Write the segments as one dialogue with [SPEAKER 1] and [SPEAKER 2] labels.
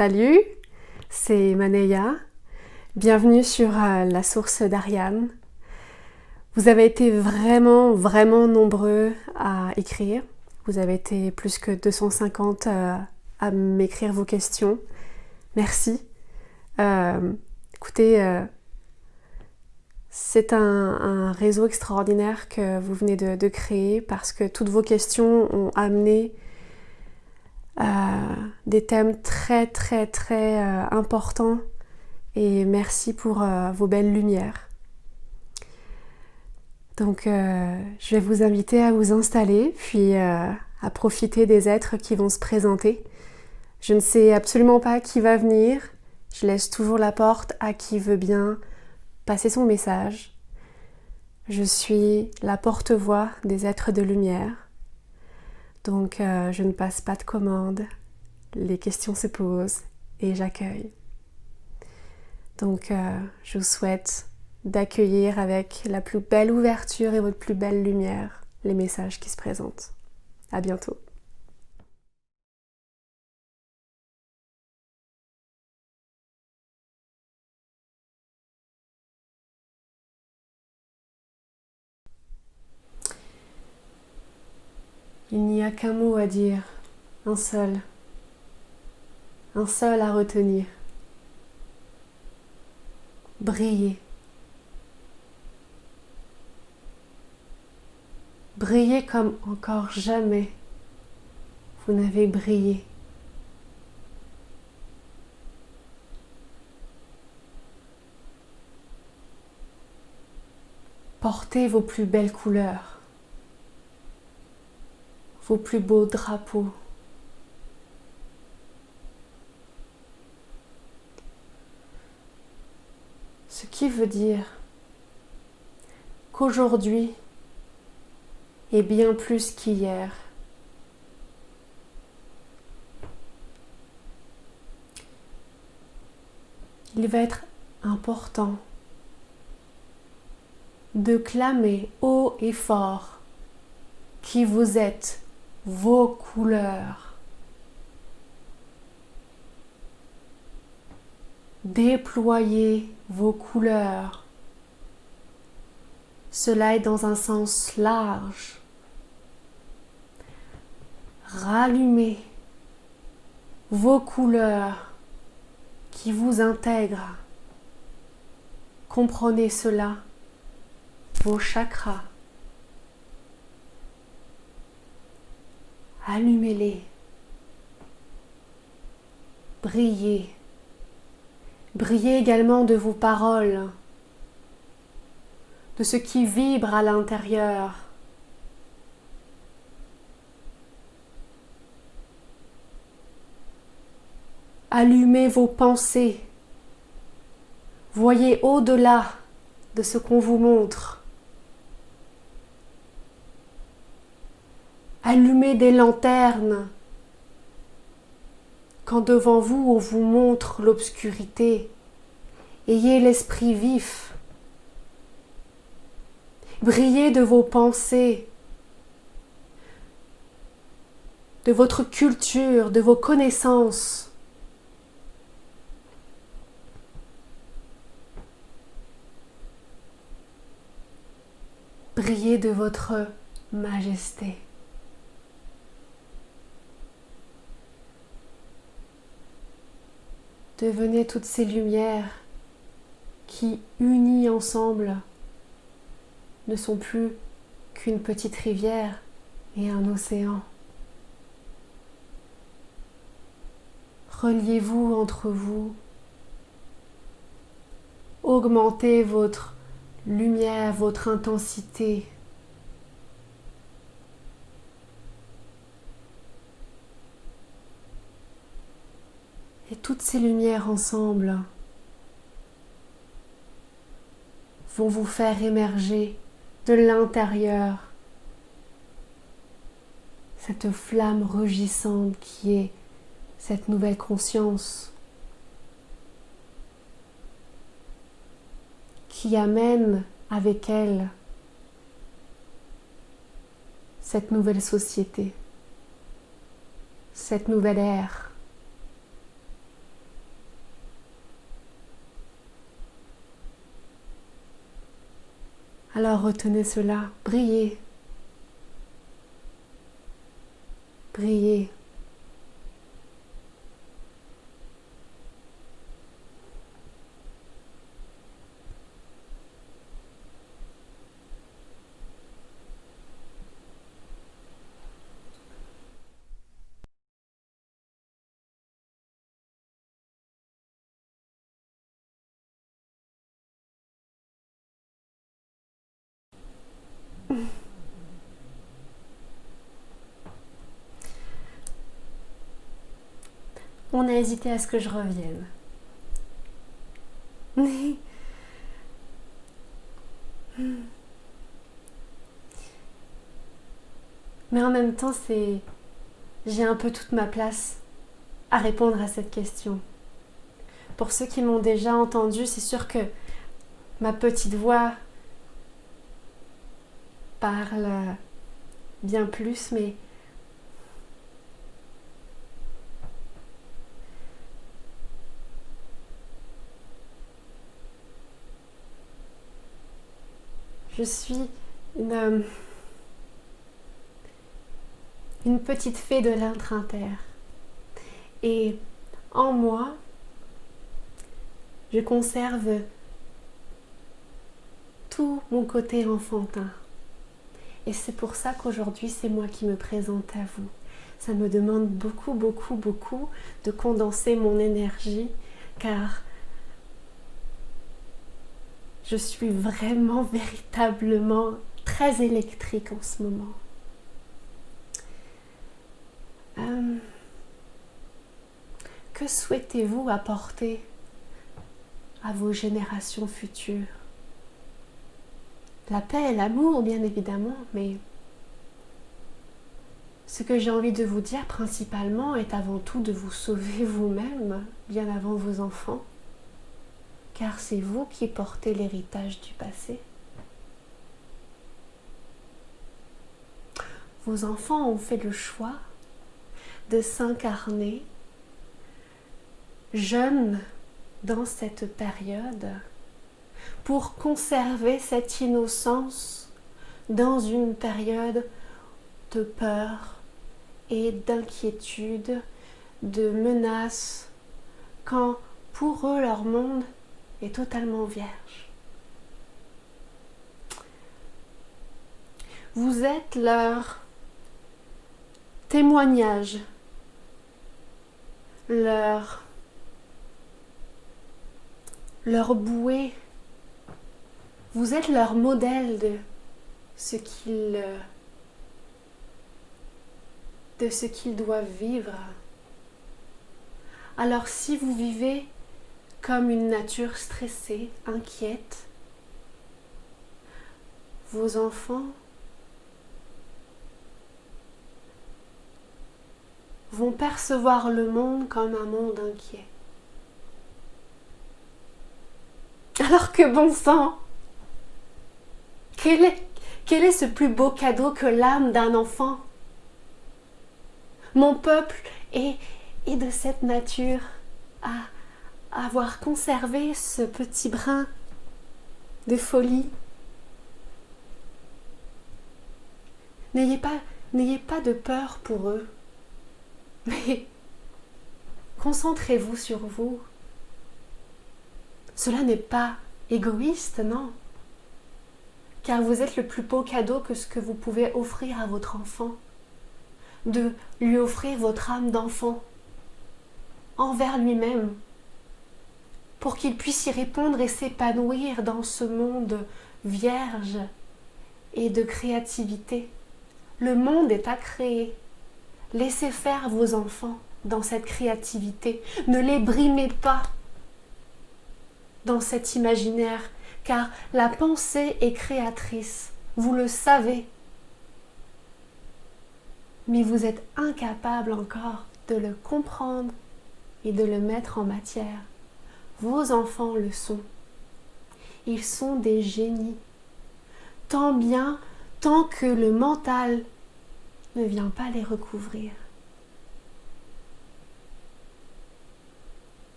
[SPEAKER 1] Salut, c'est Maneya. Bienvenue sur la source d'Ariane. Vous avez été vraiment nombreux à écrire. Vous avez été plus que 250 à m'écrire vos questions. Merci. Écoutez, c'est un réseau extraordinaire que vous venez de créer parce que toutes vos questions ont amené des thèmes très importants et merci pour vos belles lumières. Donc je vais vous inviter à vous installer puis à profiter des êtres qui vont se présenter. Je ne sais absolument pas qui va venir, je laisse toujours la porte à qui veut bien passer son message. Je suis la porte-voix des êtres de lumière. Donc je ne passe pas de commande, les questions se posent et j'accueille. Donc je vous souhaite d'accueillir avec la plus belle ouverture et votre plus belle lumière les messages qui se présentent. À bientôt. Il n'y a qu'un mot à dire, un seul à retenir. Briller. Briller comme encore jamais vous n'avez brillé. Portez vos plus belles couleurs, vos plus beaux drapeaux. Ce qui veut dire qu'aujourd'hui est bien plus qu'hier. Il va être important de clamer haut et fort qui vous êtes, vos couleurs. Déployez vos couleurs. Cela est dans un sens large. Rallumez vos couleurs qui vous intègrent. Comprenez cela, vos chakras. Allumez-les. Brillez. Brillez également de vos paroles, de ce qui vibre à l'intérieur. Allumez vos pensées. Voyez au-delà de ce qu'on vous montre. Allumez des lanternes quand devant vous on vous montre l'obscurité. Ayez l'esprit vif. Brillez de vos pensées, de votre culture, de vos connaissances. Brillez de votre majesté. Devenez toutes ces lumières qui, unies ensemble, ne sont plus qu'une petite rivière et un océan. Reliez-vous entre vous. Augmentez votre lumière, votre intensité. Et toutes ces lumières ensemble vont vous faire émerger de l'intérieur cette flamme rugissante qui est cette nouvelle conscience qui amène avec elle cette nouvelle société, cette nouvelle ère. Alors retenez cela, brillez, brillez. On a hésité à ce que je revienne. Mais en même temps, j'ai un peu toute ma place à répondre à cette question. Pour ceux qui m'ont déjà entendu, c'est sûr que ma petite voix parle bien plus, mais je suis une petite fée de l'intra-terre. Et en moi, je conserve tout mon côté enfantin. Et c'est pour ça qu'aujourd'hui, c'est moi qui me présente à vous. Ça me demande beaucoup, beaucoup, beaucoup de condenser mon énergie, car je suis vraiment, véritablement très électrique en ce moment. Que souhaitez-vous apporter à vos générations futures? La paix et l'amour, bien évidemment, mais ce que j'ai envie de vous dire principalement est avant tout de vous sauver vous-même, bien avant vos enfants, car c'est vous qui portez l'héritage du passé. Vos enfants ont fait le choix de s'incarner jeunes dans cette période pour conserver cette innocence dans une période de peur et d'inquiétude, de menaces, quand pour eux leur monde est totalement vierge. Vous êtes leur témoignage, leur bouée. Vous êtes leur modèle de ce qu'ils doivent vivre. Alors si vous vivez comme une nature stressée, inquiète, vos enfants vont percevoir le monde comme un monde inquiet. Alors que bon sang, quel est ce plus beau cadeau que l'âme d'un enfant? Mon peuple est de cette nature à avoir conservé ce petit brin de folie. N'ayez pas de peur pour eux, mais concentrez-vous sur vous. Cela n'est pas égoïste, non, car vous êtes le plus beau cadeau que ce que vous pouvez offrir à votre enfant, de lui offrir votre âme d'enfant envers lui-même, pour qu'il puisse y répondre et s'épanouir dans ce monde vierge et de créativité. Le monde est à créer. Laissez faire vos enfants dans cette créativité. Ne les brimez pas dans cet imaginaire, car la pensée est créatrice. Vous le savez. Mais vous êtes incapable encore de le comprendre et de le mettre en matière. Vos enfants le sont. Ils sont des génies. Tant que le mental ne vient pas les recouvrir.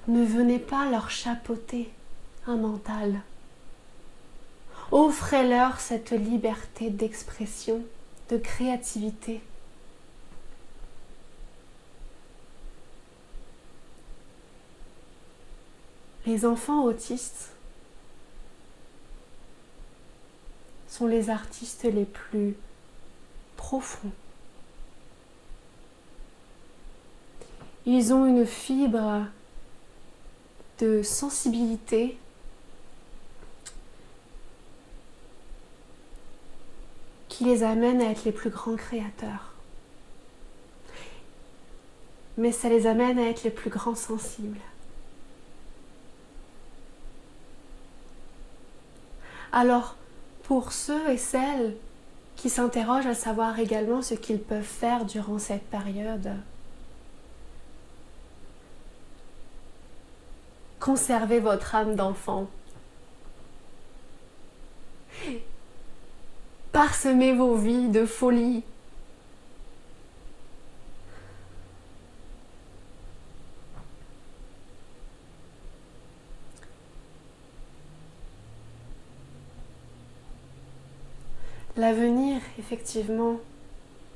[SPEAKER 1] Ne venez pas leur chapeauter un mental. Offrez-leur cette liberté d'expression, de créativité. Les enfants autistes sont les artistes les plus profonds. Ils ont une fibre de sensibilité qui les amène à être les plus grands créateurs. Mais ça les amène à être les plus grands sensibles. Alors, pour ceux et celles qui s'interrogent à savoir également ce qu'ils peuvent faire durant cette période, conservez votre âme d'enfant. Parsemez vos vies de folie. L'avenir, effectivement,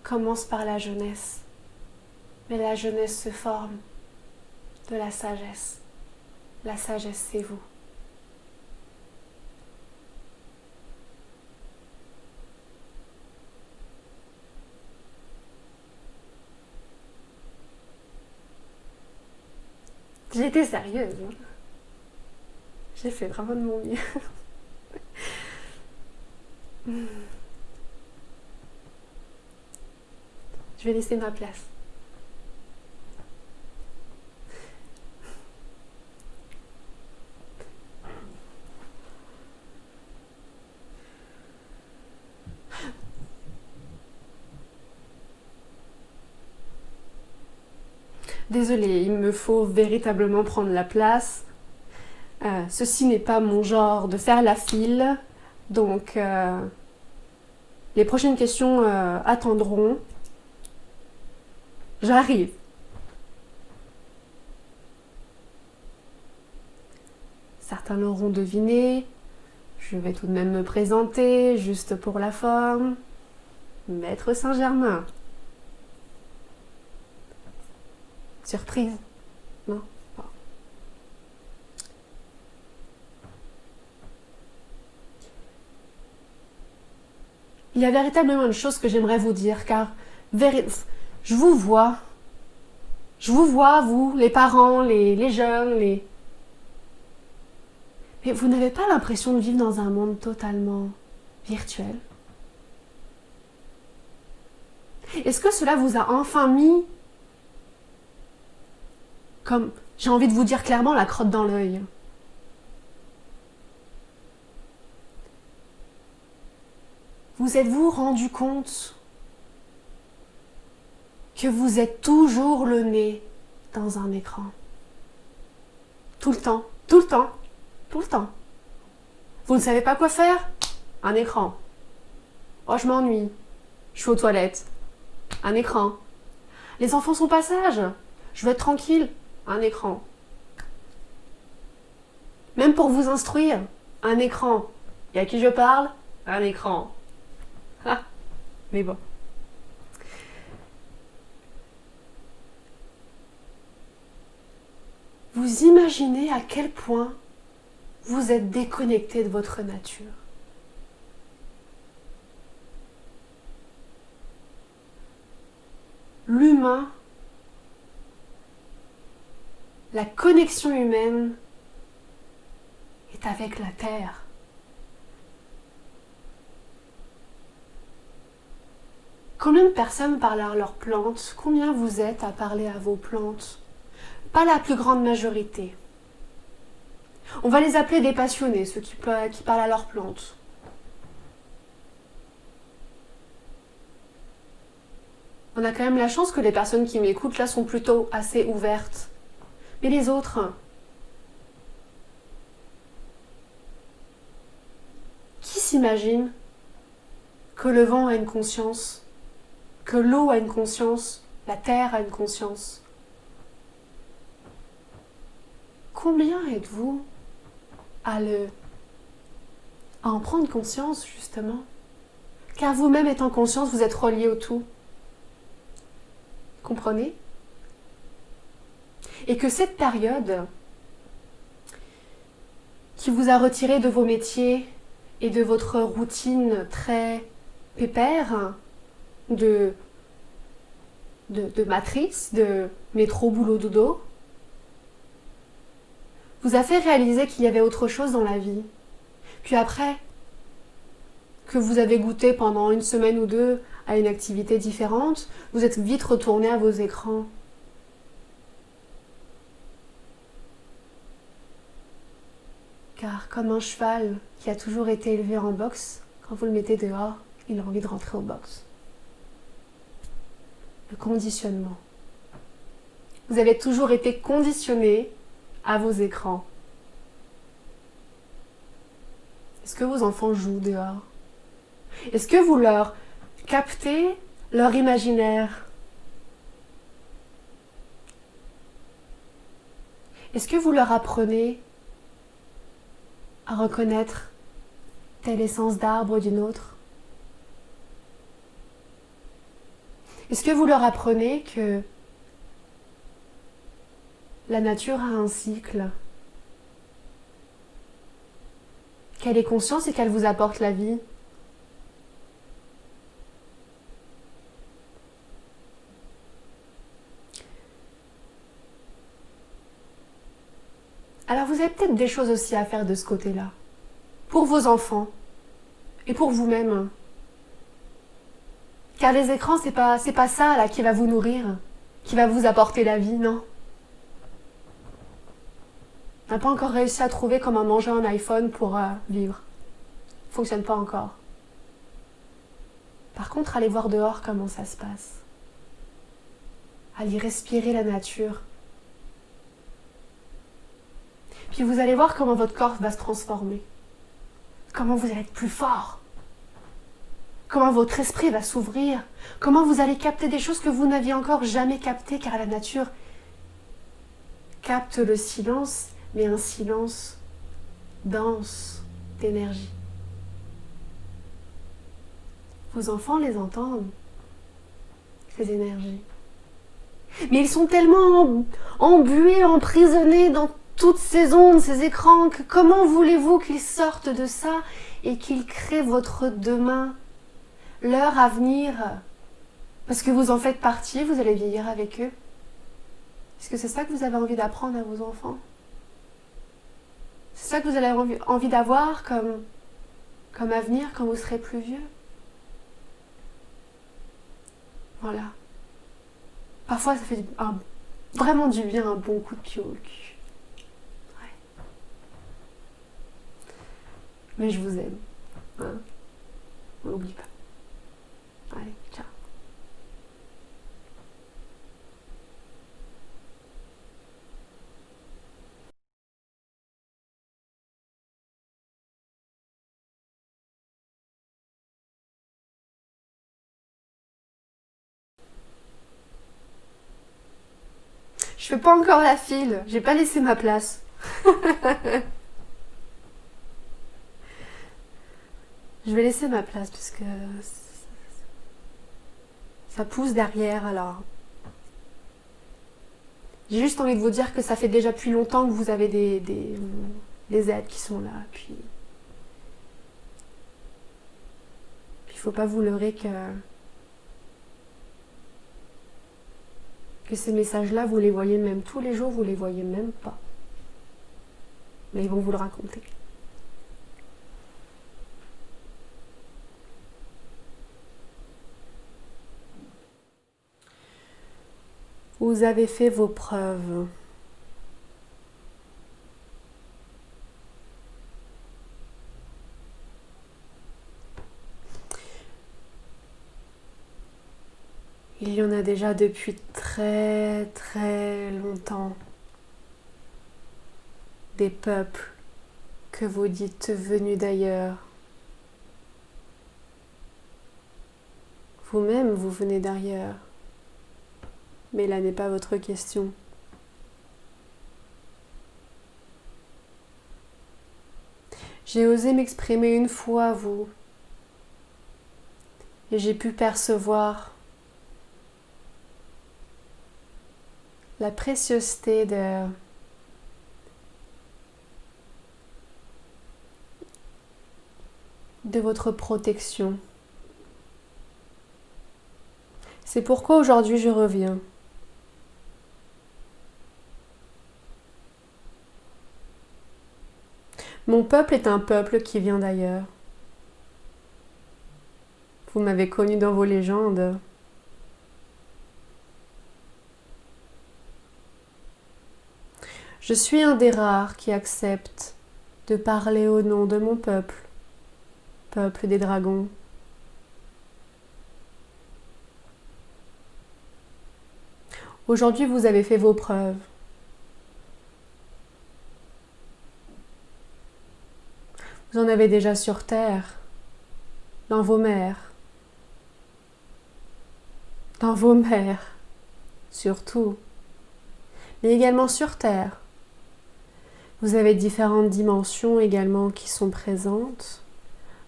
[SPEAKER 1] commence par la jeunesse. Mais la jeunesse se forme de la sagesse. La sagesse, c'est vous. J'ai été sérieuse. Hein. J'ai fait vraiment de mon mieux. Je vais laisser ma place. Désolée, il me faut véritablement prendre la place. Ceci n'est pas mon genre de faire la file, donc les prochaines questions attendront. J'arrive. Certains l'auront deviné. Je vais tout de même me présenter, juste pour la forme. Maître Saint-Germain. Surprise? Non? Bon. Il y a véritablement une chose que j'aimerais vous dire, car je vous vois, vous, les parents, les jeunes, mais vous n'avez pas l'impression de vivre dans un monde totalement virtuel? Est-ce que cela vous a enfin mis, comme j'ai envie de vous dire clairement, la crotte dans l'œil? Vous êtes-vous rendu compte que vous êtes toujours le nez dans un écran? Tout le temps, tout le temps, tout le temps. Vous ne savez pas quoi faire? Un écran. Oh, je m'ennuie. Je suis aux toilettes. Un écran. Les enfants sont pas sages. Je veux être tranquille. Un écran. Même pour vous instruire, un écran. Et à qui je parle? Un écran. Ah, mais bon. Vous imaginez à quel point vous êtes déconnecté de votre nature. L'humain, la connexion humaine est avec la terre. Combien de personnes parlent à leurs plantes? Combien vous êtes à parler à vos plantes? Pas la plus grande majorité. On va les appeler des passionnés, ceux qui parlent à leurs plantes. On a quand même la chance que les personnes qui m'écoutent là sont plutôt assez ouvertes. Mais les autres, qui s'imagine que le vent a une conscience, que l'eau a une conscience, la terre a une conscience? Combien êtes-vous à le à en prendre conscience justement. Car vous-même étant conscience, vous êtes relié au tout. Comprenez? Et que cette période qui vous a retiré de vos métiers et de votre routine très pépère, de matrice, de métro, boulot, dodo, vous a fait réaliser qu'il y avait autre chose dans la vie. Puis après, que vous avez goûté pendant une semaine ou deux à une activité différente, vous êtes vite retourné à vos écrans. Car comme un cheval qui a toujours été élevé en boxe, quand vous le mettez dehors, il a envie de rentrer au box. Le conditionnement. Vous avez toujours été conditionné à vos écrans. Est-ce que vos enfants jouent dehors? Est-ce que vous leur captez leur imaginaire? Est-ce que vous leur apprenez à reconnaître telle essence d'arbre d'une autre? Est-ce que vous leur apprenez que la nature a un cycle, qu'elle est consciente et qu'elle vous apporte la vie? Alors vous avez peut-être des choses aussi à faire de ce côté-là, pour vos enfants et pour vous-même. Car les écrans, c'est pas ça là qui va vous nourrir, qui va vous apporter la vie, non. On n'a pas encore réussi à trouver comment manger un iPhone pour vivre. Fonctionne pas encore. Par contre, allez voir dehors comment ça se passe. Allez respirer la nature. Puis vous allez voir comment votre corps va se transformer. Comment vous allez être plus fort. Comment votre esprit va s'ouvrir. Comment vous allez capter des choses que vous n'aviez encore jamais captées, car la nature capte le silence, mais un silence dense d'énergie. Vos enfants les entendent, ces énergies. Mais ils sont tellement embués, emprisonnés dans toutes ces ondes, ces écrans, que comment voulez-vous qu'ils sortent de ça et qu'ils créent votre demain, leur avenir? Parce que vous en faites partie, vous allez vieillir avec eux. Est-ce que c'est ça que vous avez envie d'apprendre à vos enfants? C'est ça que vous avez envie d'avoir comme avenir quand vous serez plus vieux? Voilà. Parfois, ça fait vraiment du bien, un bon coup de pied au cul. Ouais. Mais je vous aime. Hein? On n'oublie pas. Allez, ciao. Je fais pas encore la file, j'ai pas laissé ma place. Je vais laisser ma place parce que ça pousse derrière, alors. J'ai juste envie de vous dire que ça fait déjà depuis longtemps que vous avez des aides qui sont là. Puis il faut pas vous leurrer que ces messages-là, vous les voyez même tous les jours, vous les voyez même pas. Mais ils vont vous le raconter. Vous avez fait vos preuves. Il y en a déjà depuis très très longtemps. Des peuples que vous dites venus d'ailleurs. Vous-même, vous venez d'ailleurs. Mais là n'est pas votre question. J'ai osé m'exprimer une fois à vous et j'ai pu percevoir la précieuseté de votre protection. C'est pourquoi aujourd'hui je reviens. Mon peuple est un peuple qui vient d'ailleurs. Vous m'avez connu dans vos légendes. Je suis un des rares qui accepte de parler au nom de mon peuple, peuple des dragons. Aujourd'hui, vous avez fait vos preuves. Vous en avez déjà sur terre, dans vos mers. Dans vos mers, surtout, mais également sur terre. Vous avez différentes dimensions également qui sont présentes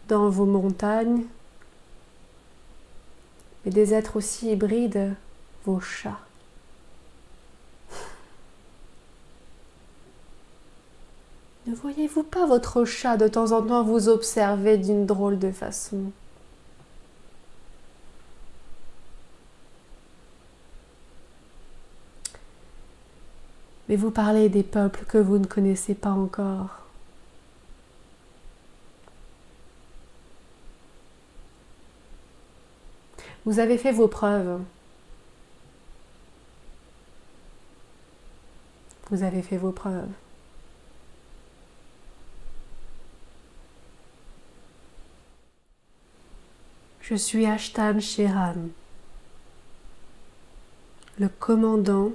[SPEAKER 1] dans vos montagnes, et des êtres aussi hybrides, vos chats. Ne voyez-vous pas votre chat de temps en temps vous observer d'une drôle de façon ? Mais vous parlez des peuples que vous ne connaissez pas encore. Vous avez fait vos preuves. Vous avez fait vos preuves. Je suis Ashtan Sheran, le commandant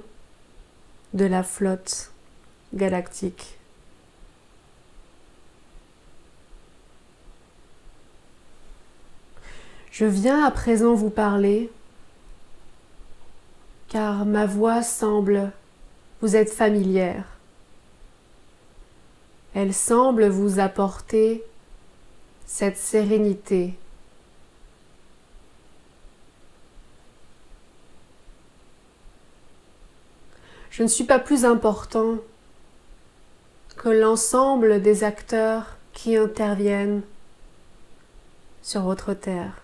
[SPEAKER 1] de la flotte galactique. Je viens à présent vous parler car ma voix semble vous être familière. Elle semble vous apporter cette sérénité. Je ne suis pas plus important que l'ensemble des acteurs qui interviennent sur votre terre.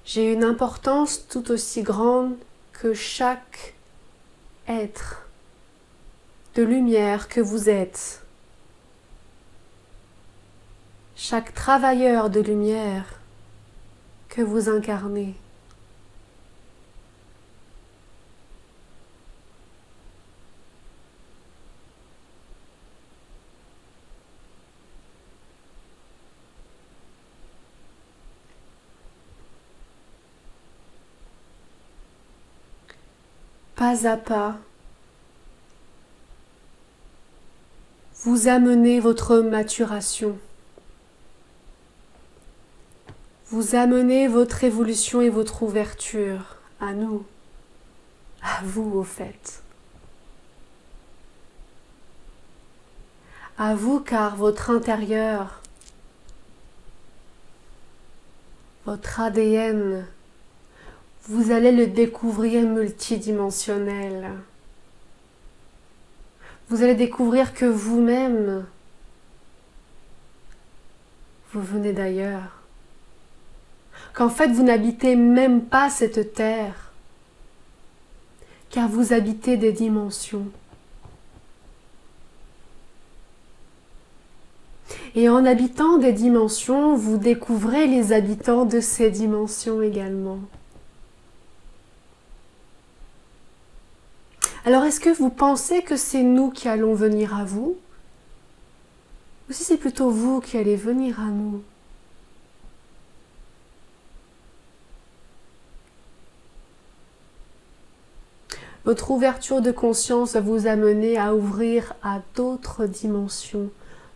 [SPEAKER 1] J'ai une importance tout aussi grande que chaque être de lumière que vous êtes. Chaque travailleur de lumière que vous incarnez. Pas à pas, vous amenez votre maturation. Vous amenez votre évolution et votre ouverture à nous, à vous au fait. À vous car votre intérieur, votre ADN, vous allez le découvrir multidimensionnel. Vous allez découvrir que vous-même, vous venez d'ailleurs. Qu'en fait vous n'habitez même pas cette terre, car vous habitez des dimensions. Et en habitant des dimensions, vous découvrez les habitants de ces dimensions également. Alors est-ce que vous pensez que c'est nous qui allons venir à vous? Ou si c'est plutôt vous qui allez venir à nous? Votre ouverture de conscience va vous amener à ouvrir à d'autres dimensions,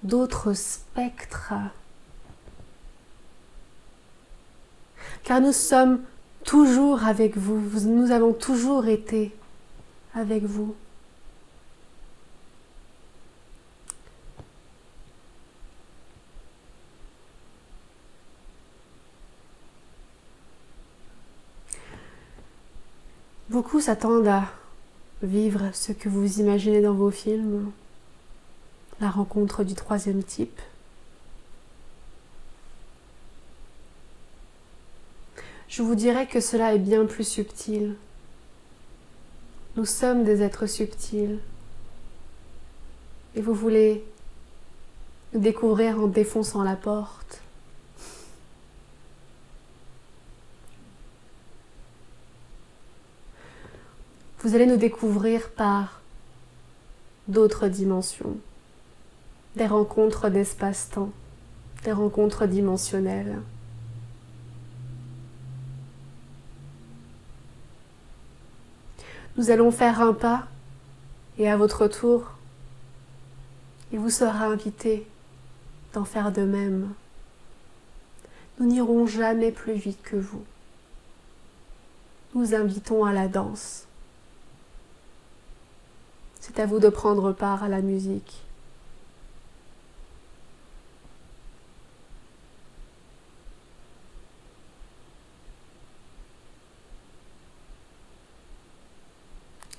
[SPEAKER 1] d'autres spectres. Car nous sommes toujours avec vous. Nous avons toujours été avec vous. Beaucoup s'attendent à vivre ce que vous imaginez dans vos films, la rencontre du troisième type. Je vous dirais que cela est bien plus subtil. Nous sommes des êtres subtils. Et vous voulez nous découvrir en défonçant la porte. Vous allez nous découvrir par d'autres dimensions, des rencontres d'espace-temps, des rencontres dimensionnelles. Nous allons faire un pas et à votre tour, il vous sera invité d'en faire de même. Nous n'irons jamais plus vite que vous. Nous invitons à la danse. C'est à vous de prendre part à la musique.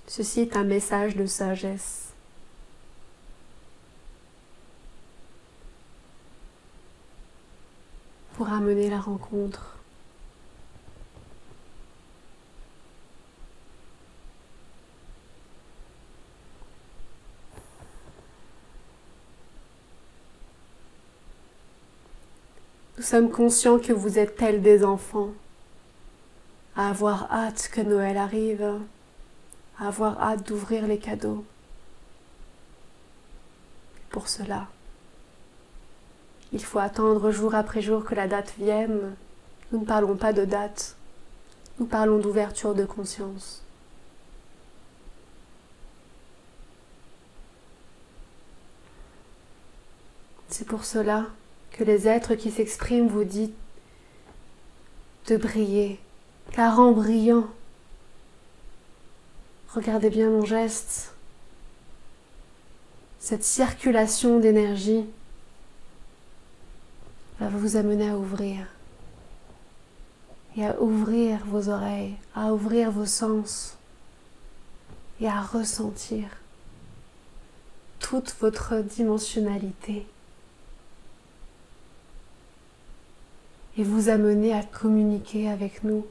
[SPEAKER 1] Ceci est un message de sagesse. Pour amener la rencontre. Nous sommes conscients que vous êtes tels des enfants, à avoir hâte que Noël arrive, à avoir hâte d'ouvrir les cadeaux. Pour cela, il faut attendre jour après jour que la date vienne. Nous ne parlons pas de date, nous parlons d'ouverture de conscience. C'est pour cela que les êtres qui s'expriment vous disent de briller, car en brillant, regardez bien mon geste, cette circulation d'énergie va vous amener à ouvrir et à ouvrir vos oreilles, à ouvrir vos sens et à ressentir toute votre dimensionnalité et vous amener à communiquer avec nous.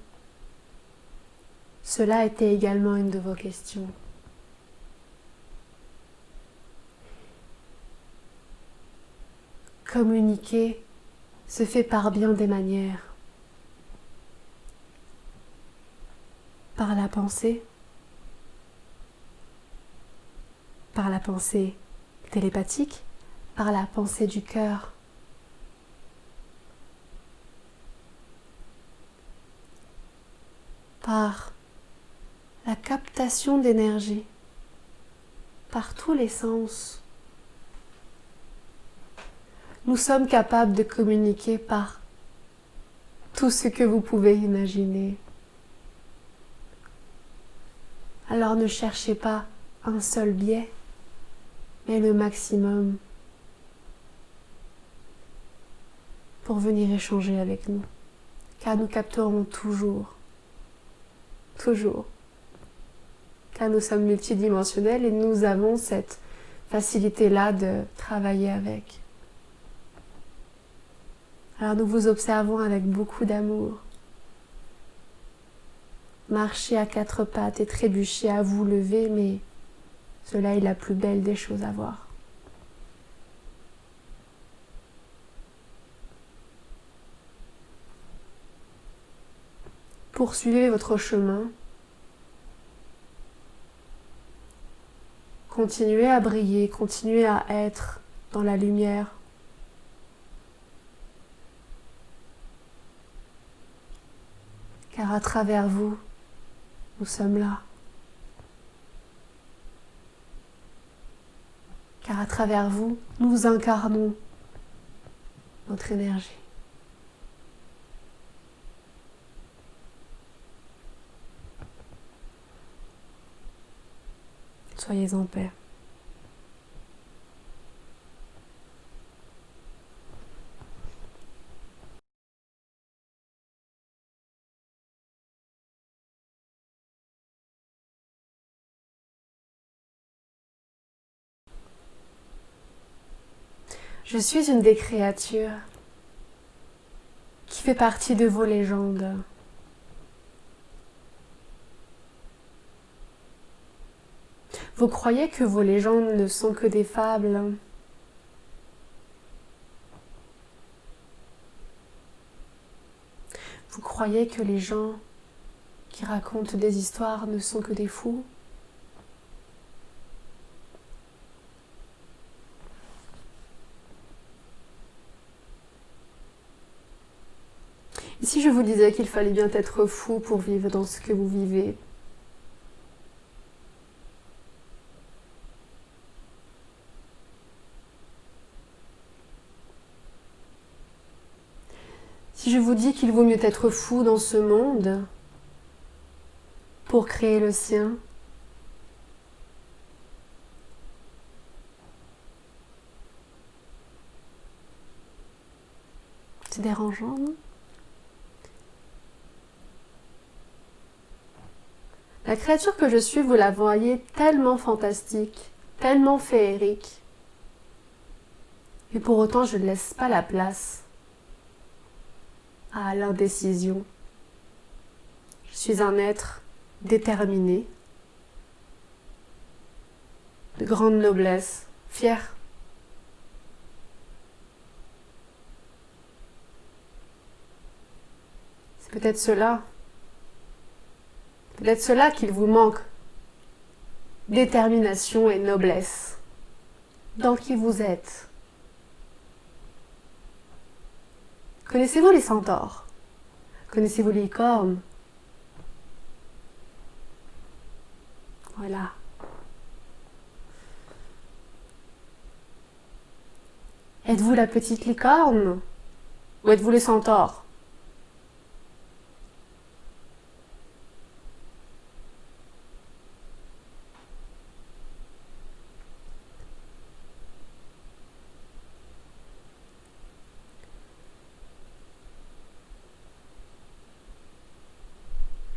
[SPEAKER 1] Cela était également une de vos questions. Communiquer se fait par bien des manières. Par la pensée télépathique, par la pensée du cœur. Par la captation d'énergie, par tous les sens. Nous sommes capables de communiquer par tout ce que vous pouvez imaginer. Alors ne cherchez pas un seul biais, mais le maximum pour venir échanger avec nous, car nous capterons toujours, car nous sommes multidimensionnels et nous avons cette facilité-là de travailler avec. Alors nous vous observons avec beaucoup d'amour. Marchez à quatre pattes et trébuchez à vous lever, mais cela est la plus belle des choses à voir. Poursuivez votre chemin. Continuez à briller, continuez à être dans la lumière. Car à travers vous, nous sommes là. Car à travers vous, nous incarnons notre énergie. Soyez en paix. Je suis une des créatures qui fait partie de vos légendes. Vous croyez que vos légendes ne sont que des fables? Vous croyez que les gens qui racontent des histoires ne sont que des fous? Et si je vous disais qu'il fallait bien être fou pour vivre dans ce que vous vivez? Si je vous dis qu'il vaut mieux être fou dans ce monde pour créer le sien? C'est dérangeant, non? La créature que je suis, vous la voyez tellement fantastique, tellement féerique. Et pour autant, je ne laisse pas la place à l'indécision. Je suis un être déterminé, de grande noblesse, fier. C'est peut-être cela qu'il vous manque. Détermination et noblesse. Dans qui vous êtes. Connaissez-vous les centaures? Connaissez-vous les licornes? Voilà. Êtes-vous la petite licorne? Ou êtes-vous les centaures?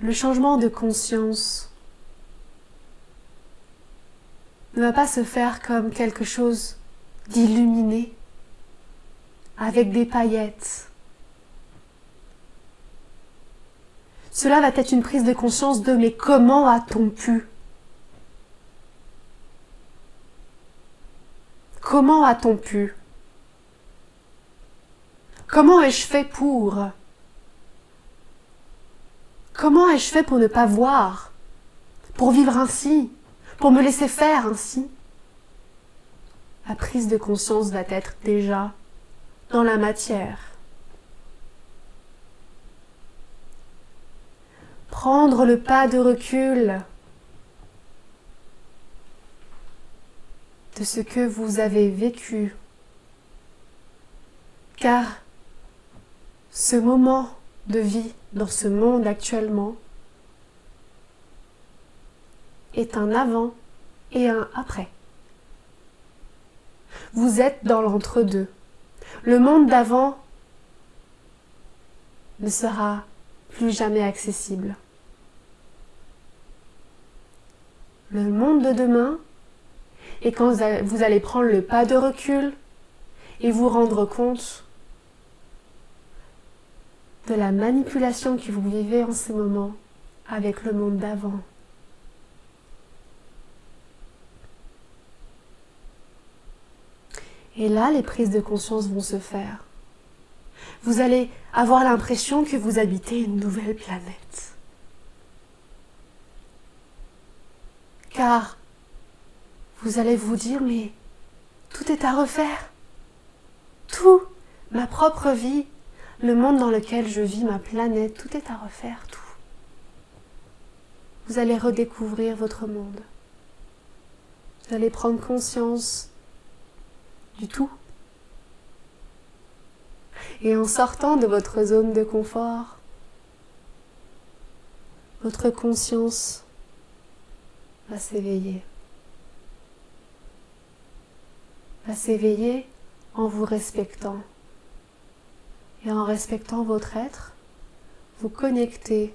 [SPEAKER 1] Le changement de conscience ne va pas se faire comme quelque chose d'illuminé, avec des paillettes. Cela va être une prise de conscience de mais comment a-t-on pu? Comment a-t-on pu? Comment ai-je fait pour? Comment ai-je fait pour ne pas voir? Pour vivre ainsi? Pour me laisser faire ainsi? La prise de conscience va être déjà dans la matière. Prendre le pas de recul de ce que vous avez vécu. Car ce moment de vie dans ce monde actuellement est un avant et un après. Vous êtes dans l'entre-deux. Le monde d'avant ne sera plus jamais accessible. Le monde de demain est quand vous allez prendre le pas de recul et vous rendre compte de la manipulation que vous vivez en ce moment avec le monde d'avant. Et là, les prises de conscience vont se faire. Vous allez avoir l'impression que vous habitez une nouvelle planète. Car vous allez vous dire, mais tout est à refaire. Tout, ma propre vie, le monde dans lequel je vis, ma planète, tout est à refaire, tout. Vous allez redécouvrir votre monde. Vous allez prendre conscience du tout. Et en sortant de votre zone de confort, votre conscience va s'éveiller. va s'éveiller en vous respectant. Et en respectant votre être, vous connectez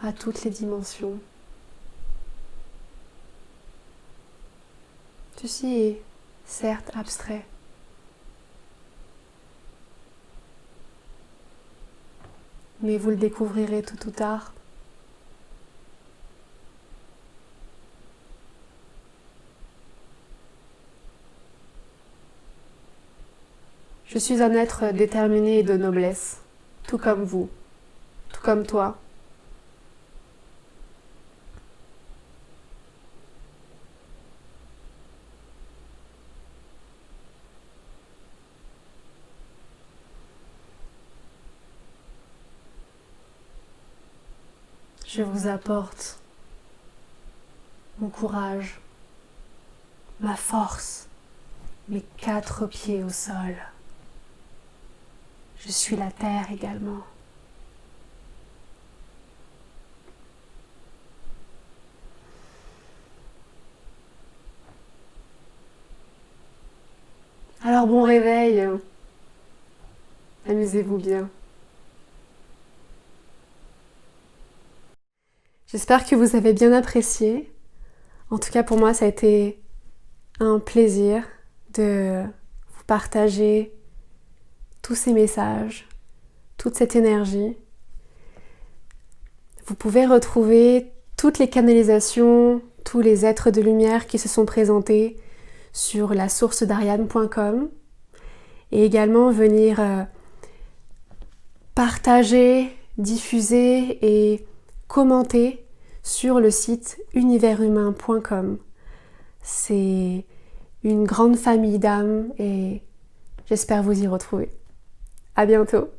[SPEAKER 1] à toutes les dimensions. Ceci est certes abstrait, mais vous le découvrirez tôt ou tard. Je suis un être déterminé et de noblesse, tout comme vous, tout comme toi. Je vous apporte mon courage, ma force, mes 4 pieds au sol. Je suis la terre également. Alors bon réveil, amusez-vous bien. J'espère que vous avez bien apprécié. En tout cas pour moi ça a été un plaisir de vous partager tous ces messages, toute cette énergie. Vous pouvez retrouver toutes les canalisations, tous les êtres de lumière qui se sont présentés sur la source d'Ariane.com et également venir partager, diffuser et commenter sur le site univershumain.com. C'est une grande famille d'âmes et j'espère vous y retrouver. À bientôt!